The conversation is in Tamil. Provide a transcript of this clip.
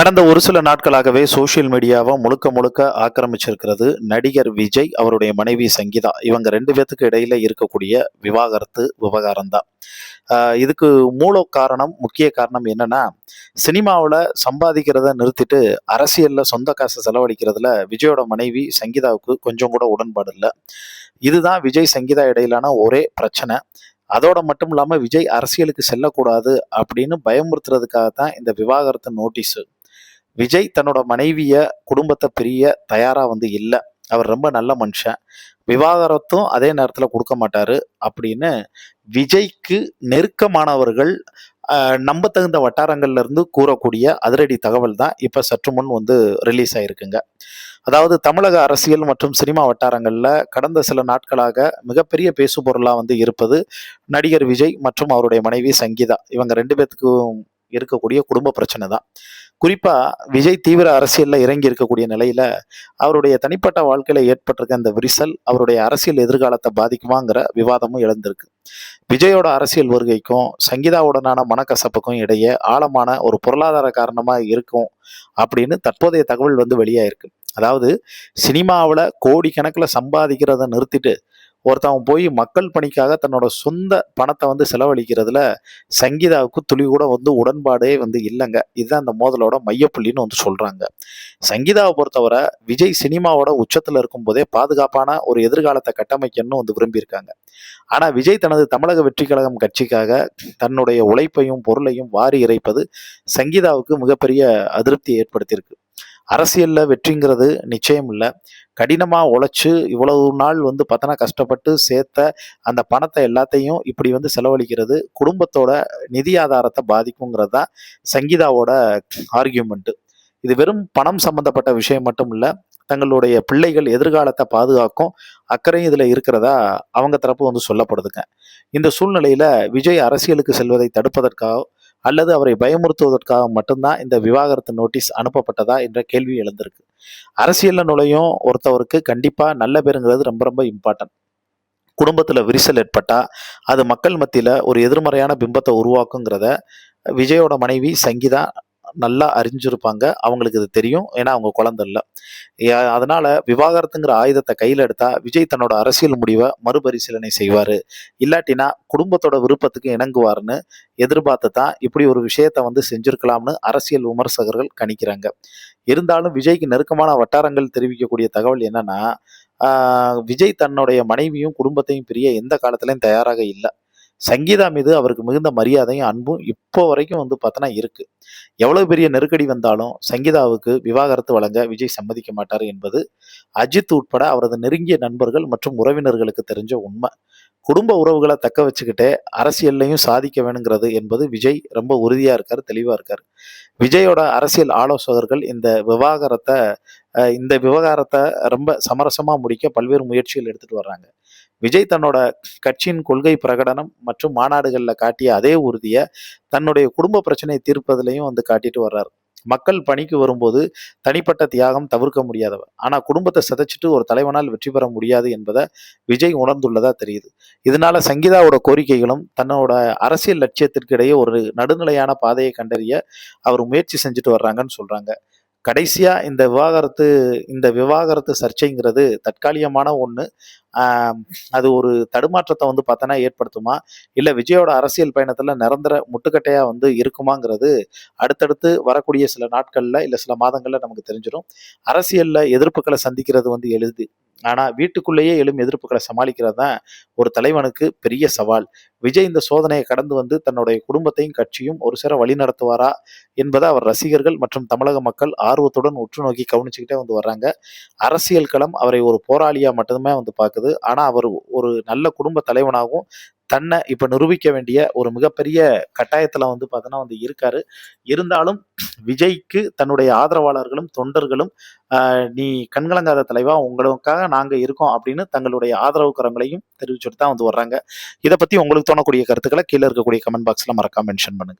கடந்த ஒரு சில நாட்களாகவே சோசியல் மீடியாவை முழுக்க முழுக்க ஆக்கிரமிச்சிருக்கிறது நடிகர் விஜய், அவருடைய மனைவி சங்கீதா. இவங்க ரெண்டு பேத்துக்கு இடையில இருக்கக்கூடிய விவாகரத்து விவகாரம் தான். இதுக்கு முக்கிய காரணம் என்னன்னா, சினிமாவில் சம்பாதிக்கிறத நிறுத்திட்டு அரசியல்ல சொந்த காசை செலவழிக்கிறதுல விஜயோட மனைவி சங்கீதாவுக்கு கொஞ்சம் கூட உடன்பாடு இல்லை. இதுதான் விஜய் சங்கீதா இடையிலான ஒரே பிரச்சனை. அதோட மட்டும் இல்லாம விஜய் அரசியலுக்கு செல்லக்கூடாது அப்படின்னு பயமுறுத்துறதுக்காக தான் இந்த விவாகரத்து நோட்டீஸ். விஜய் தன்னோட மனைவிய குடும்பத்தை பிரிய தயாரா இல்ல. அவர் ரொம்ப நல்ல மனுஷன். விவாகரத்தும் அதே நேரத்துல கொடுக்க மாட்டாரு அப்படின்னு விஜய்க்கு நெருக்கமானவர்கள் நம்பத்தகுந்த வட்டாரங்கள்ல இருந்து கூறக்கூடிய அதிரடி தகவல் தான் இப்ப சற்று முன் ரிலீஸ் ஆயிருக்குங்க. அதாவது தமிழக அரசியல் மற்றும் சினிமா வட்டாரங்கள்ல கடந்த சில நாட்களாக மிகப்பெரிய பேசுபொருளா இருப்பது நடிகர் விஜய் மற்றும் அவருடைய மனைவி சங்கீதா. இவங்க ரெண்டு பேத்துக்கும் இருக்கக்கூடிய குடும்ப பிரச்சனை தான். குறிப்பா விஜய் தீவிர அரசியல்ல இறங்கி இருக்கக்கூடிய நிலையில அவருடைய தனிப்பட்ட வாழ்க்கையில ஏற்பட்டிருக்க இந்த விரிசல் அவருடைய அரசியல் எதிர்காலத்தை பாதிக்குமாங்கிற விவாதமும் எழுந்திருக்கு. விஜயோட அரசியல் வருகைக்கும் சங்கீதாவுடனான மனக்கசப்புக்கும் இடையே ஆழமான ஒரு பொருளாதார காரணமா இருக்கும் அப்படின்னு தற்போதைய தகவல் வெளியாயிருக்கு. அதாவது சினிமாவில் கோடிக்கணக்கில் சம்பாதிக்கிறத நிறுத்திட்டு ஒருத்தவன் போய் மக்கள் பணிக்காக தன்னோட சொந்த பணத்தை செலவழிக்கிறதுல சங்கீதாவுக்கு துளி கூட உடன்பாடே இல்லைங்க. இதுதான் அந்த மோதலோட மையப்புள்ளின்னு சொல்றாங்க. சங்கீதாவை பொறுத்தவரை விஜய் சினிமாவோட உச்சத்துல இருக்கும் போதே பாதுகாப்பான ஒரு எதிர்காலத்தை கட்டமைக்கணும்னு விரும்பியிருக்காங்க. ஆனா விஜய் தனது தமிழக வெற்றி கழகம் கட்சிக்காக தன்னுடைய உழைப்பையும் பொருளையும் வாரி இறைப்பது சங்கீதாவுக்கு மிகப்பெரிய அதிருப்தியை ஏற்படுத்தியிருக்கு. அரசியல்ல வெற்றிங்கிறது நிச்சயம் இல்லை. கடினமா உழைச்சு இவ்வளவு நாள் பார்த்தனா கஷ்டப்பட்டு சேர்த்த அந்த பணத்தை எல்லாத்தையும் இப்படி செலவழிக்கிறது குடும்பத்தோட நிதி ஆதாரத்தை பாதிக்குங்கிறது தான் சங்கீதாவோட ஆர்கியூமெண்ட். இது வெறும் பணம் சம்பந்தப்பட்ட விஷயம் மட்டும் இல்லை, தங்களுடைய பிள்ளைகள் எதிர்காலத்தை பாதுகாக்கும் அக்கறையும் இதுல இருக்கிறதா அவங்க தரப்பு சொல்லப்படுதுங்க. இந்த சூழ்நிலையில விஜய் அரசியலுக்கு செல்வதை தடுப்பதற்காக அல்லது அவரை பயமுறுத்துவதற்காக மட்டும்தான் இந்த விவாகரத்து நோட்டீஸ் அனுப்பப்பட்டதா என்ற கேள்வி எழுந்திருக்கு. அரசியல்ல நுழையும் ஒருத்தவருக்கு கண்டிப்பா நல்ல பேருங்கிறது ரொம்ப ரொம்ப இம்பார்ட்டன்ட். குடும்பத்துல விரிசல் ஏற்பட்டா அது மக்கள் மத்தியில ஒரு எதிர்மறையான பிம்பத்தை உருவாக்குங்கிறத விஜயோட மனைவி சங்கீதா நல்லா அறிஞ்சிருப்பாங்க. அவங்களுக்கு இது தெரியும், ஏன்னா அவங்க குழந்தை இல்லை. அதனால விவாகரத்துங்கிற ஆயுதத்தை கையில் எடுத்தா விஜய் தன்னோட அரசியல் முடிவை மறுபரிசீலனை செய்வாரு, இல்லாட்டினா குடும்பத்தோட விருப்பத்துக்கு இணங்குவாருன்னு எதிர்பார்த்து தான் இப்படி ஒரு விஷயத்த செஞ்சிருக்கலாம்னு அரசியல் விமர்சகர்கள் கணிக்கிறாங்க. இருந்தாலும் விஜய்க்கு நெருக்கமான வட்டாரங்கள் தெரிவிக்கக்கூடிய தகவல் என்னன்னா, விஜய் தன்னுடைய மனைவியும் குடும்பத்தையும் பிரிய எந்த காலத்திலையும் தயாராக இல்லை. சங்கீதா மீது அவருக்கு மிகுந்த மரியாதையும் அன்பும் இப்போ வரைக்கும் பார்த்தோன்னா இருக்கு. எவ்வளவு பெரிய நெருக்கடி வந்தாலும் சங்கீதாவுக்கு விவாகரத்து வழங்க விஜய் சம்மதிக்க மாட்டார் என்பது அஜித் உட்பட அவரது நெருங்கிய நண்பர்கள் மற்றும் உறவினர்களுக்கு தெரிஞ்ச உண்மை. குடும்ப உறவுகளை தக்க வச்சுக்கிட்டே அரசியல்லையும் சாதிக்க வேணுங்கிறது என்பது விஜய் ரொம்ப உறுதியா இருக்காரு, தெளிவா இருக்காரு. விஜயோட அரசியல் ஆலோசகர்கள் இந்த விவகாரத்தை ரொம்ப சமரசமா முடிக்க பல்வேறு முயற்சிகள் எடுத்துட்டு வர்றாங்க. விஜய் தன்னோட கட்சியின் கொள்கை பிரகடனம் மற்றும் மாநாடுகள்ல காட்டிய அதே உறுதியை தன்னுடைய குடும்ப பிரச்சனையை தீர்ப்பதிலையும் காட்டிட்டு வர்றாரு. மக்கள் பணிக்கு வரும்போது தனிப்பட்ட தியாகம் தவிர்க்க முடியாதவர், ஆனா குடும்பத்தை சிதைச்சிட்டு ஒரு தலைவனால் வெற்றி பெற முடியாது என்பதை விஜய் உணர்ந்துள்ளதா தெரியுது. இதனால சங்கீதாவோட கோரிக்கைகளும் தன்னோட அரசியல் லட்சியத்திற்கு இடையே ஒரு நடுநிலையான பாதையை கண்டறிய அவர் முயற்சி செஞ்சுட்டு வர்றாங்கன்னு சொல்றாங்க. கடைசியா இந்த விவாகரத்து சர்ச்சைங்கிறது தற்காலிகமான ஒண்ணு. அது ஒரு தடுமாற்றத்தை பார்த்தோன்னா ஏற்படுத்துமா, இல்ல விஜயோட அரசியல் பயணத்துல நிரந்தர முட்டுக்கட்டையா இருக்குமாங்கிறது அடுத்தடுத்து வரக்கூடிய சில நாட்கள்ல இல்ல சில மாதங்கள்ல நமக்கு தெரிஞ்சிடும். அரசியல்ல எதிர்ப்புகளை சந்திக்கிறது எளிது, ஆனா வீட்டுக்குள்ளேயே எழும் எதிர்ப்புகளை சமாளிக்கிறது தான் ஒரு தலைவனுக்கு பெரிய சவால். விஜய் இந்த சோதனையை கடந்து தன்னுடைய குடும்பத்தையும் கட்சியும் ஒரு சில வழி நடத்துவாரா என்பதை அவர் ரசிகர்கள் மற்றும் தமிழக மக்கள் ஆர்வத்துடன் உற்று நோக்கி கவனிச்சுக்கிட்டே வர்றாங்க. அரசியல் களம் அவரை ஒரு போராளியா மட்டுமே பார்க்குது, ஆனா அவர் ஒரு நல்ல குடும்ப தலைவனாகவும் தன்னை இப்ப நிரூபிக்க வேண்டிய ஒரு மிகப்பெரிய கட்டாயத்துல பார்த்தோன்னா இருக்காரு. இருந்தாலும் விஜய்க்கு தன்னுடைய ஆதரவாளர்களும் தொண்டர்களும் நீ கண்கலங்காத தலைவா, உங்களுக்காக நாங்க இருக்கோம் அப்படின்னு தங்களுடைய ஆதரவு கரங்களையும் தெரிவிச்சுட்டு தான் வர்றாங்க. இதை பத்தி உங்களுக்கு தோணக்கூடிய கருத்துக்களை கீழே இருக்கக்கூடிய கமெண்ட் பாக்ஸ்ல மறக்காம மென்ஷன் பண்ணுங்க.